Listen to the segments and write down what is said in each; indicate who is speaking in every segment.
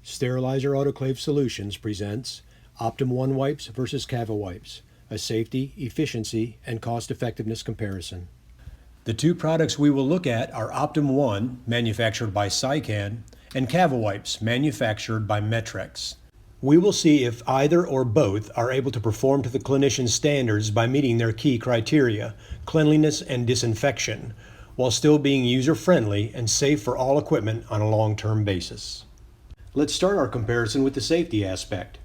Speaker 1: Sterilizer Autoclave Solutions presents Optim1 wipes versus CaviWipes, a safety, efficiency, and cost-effectiveness comparison. The two products we will look at are Optim1, manufactured by Scican, and CaviWipes, manufactured by Metrex. We will see if either or both are able to perform to the clinician's standards by meeting their key criteria, cleanliness and disinfection, while still being user-friendly and safe for all equipment on a long-term basis. Let's start our comparison with the safety aspect.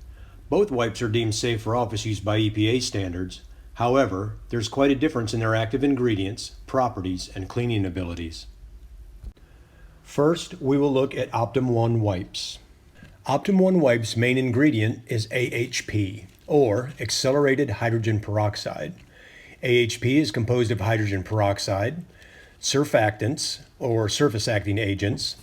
Speaker 1: Both wipes are deemed safe for office use by EPA standards. However, there's quite a difference in their active ingredients, properties, and cleaning abilities. First, we will look at Optim1 wipes. Optim1 wipes' main ingredient is AHP, or accelerated hydrogen peroxide. AHP is composed of hydrogen peroxide, surfactants, or surface acting agents,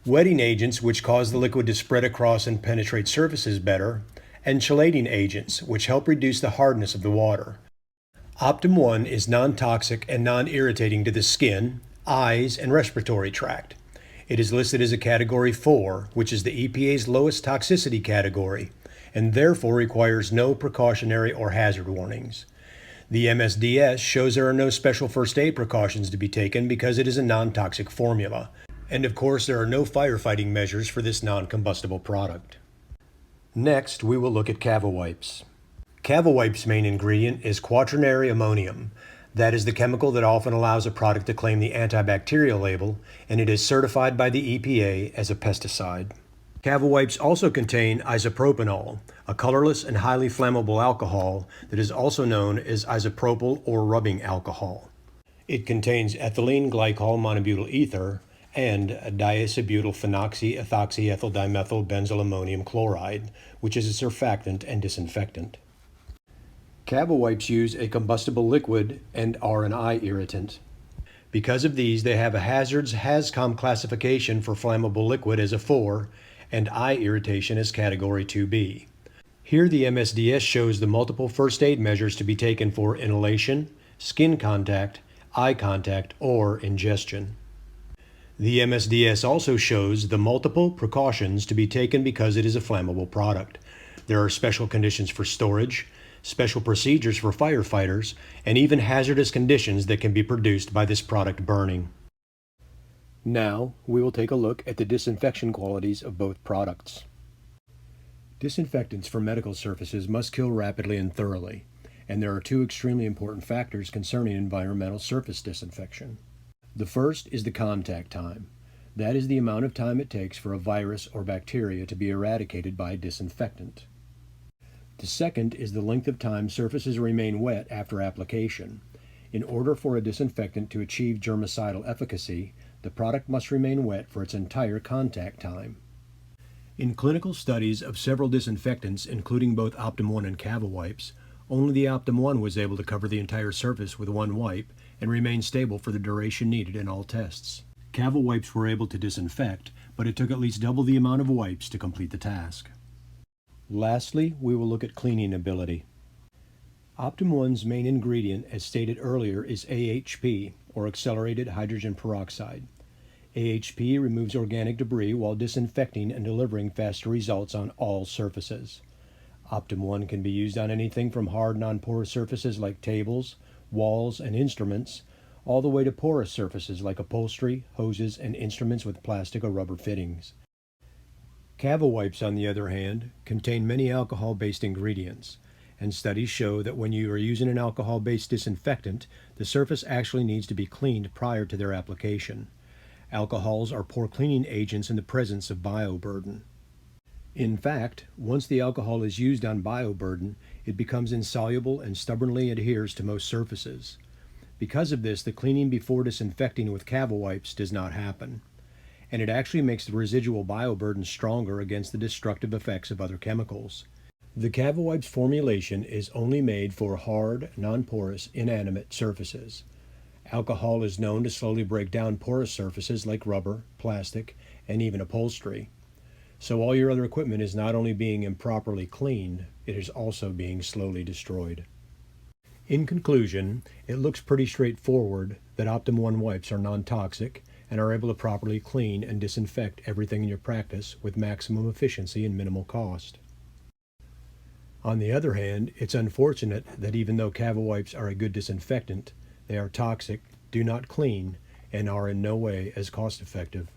Speaker 1: wetting agents which cause the liquid to spread across and penetrate surfaces better, and chelating agents which help reduce the hardness of the water. Optim1 is non-toxic and non-irritating to the skin, eyes, and respiratory tract. It is listed as a Category 4, which is the EPA's lowest toxicity category, and therefore requires no precautionary or hazard warnings. The MSDS shows there are no special first aid precautions to be taken because it is a non-toxic formula. And of course, there are no firefighting measures for this non-combustible product. Next, we will look at CaviWipes. CaviWipes' main ingredient is quaternary ammonium. That is the chemical that often allows a product to claim the antibacterial label, and it is certified by the EPA as a pesticide. CaviWipes also contain isopropanol, a colorless and highly flammable alcohol that is also known as isopropyl or rubbing alcohol. It contains ethylene glycol monobutyl ether and diacetyl phenoxyethoxyethyl dimethyl benzyl chloride, which is a surfactant and disinfectant. CaviWipes use a combustible liquid and are an eye irritant. Because of these, they have a hazards HAZCOM classification for flammable liquid as a 4 and eye irritation as Category 2B. Here the MSDS shows the multiple first aid measures to be taken for inhalation, skin contact, eye contact, or ingestion. The MSDS also shows the multiple precautions to be taken because it is a flammable product. There are special conditions for storage, special procedures for firefighters, and even hazardous conditions that can be produced by this product burning. Now, we will take a look at the disinfection qualities of both products. Disinfectants for medical surfaces must kill rapidly and thoroughly, and there are two extremely important factors concerning environmental surface disinfection. The first is the contact time. That is the amount of time it takes for a virus or bacteria to be eradicated by a disinfectant. The second is the length of time surfaces remain wet after application. In order for a disinfectant to achieve germicidal efficacy, the product must remain wet for its entire contact time. In clinical studies of several disinfectants, including both Optim1 and CaviWipes, only the Optim1 was able to cover the entire surface with one wipe and remain stable for the duration needed in all tests. CaviWipes were able to disinfect, but it took at least double the amount of wipes to complete the task. Lastly, we will look at cleaning ability. Optim1's main ingredient, as stated earlier, is AHP, or accelerated hydrogen peroxide. AHP removes organic debris while disinfecting and delivering faster results on all surfaces. Optim1 can be used on anything from hard non-porous surfaces like tables, walls, and instruments, all the way to porous surfaces like upholstery, hoses, and instruments with plastic or rubber fittings. CaviWipes, on the other hand, contain many alcohol-based ingredients, and studies show that when you are using an alcohol-based disinfectant, the surface actually needs to be cleaned prior to their application. Alcohols are poor cleaning agents in the presence of bioburden. In fact, once the alcohol is used on bioburden, it becomes insoluble and stubbornly adheres to most surfaces. Because of this, the cleaning before disinfecting with CaviWipes does not happen, and it actually makes the residual bioburden stronger against the destructive effects of other chemicals. The CaviWipes formulation is only made for hard, non-porous, inanimate surfaces. Alcohol is known to slowly break down porous surfaces like rubber, plastic, and even upholstery. So all your other equipment is not only being improperly cleaned, it is also being slowly destroyed. In conclusion, it looks pretty straightforward that Optim1 wipes are non-toxic, and are able to properly clean and disinfect everything in your practice with maximum efficiency and minimal cost. On the other hand, it's unfortunate that even though CaviWipes are a good disinfectant, they are toxic, do not clean, and are in no way as cost effective.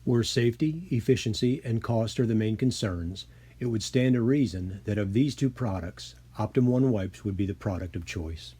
Speaker 1: Where safety, efficiency, and cost are the main concerns, it would stand to reason that of these two products, Optim1 wipes would be the product of choice.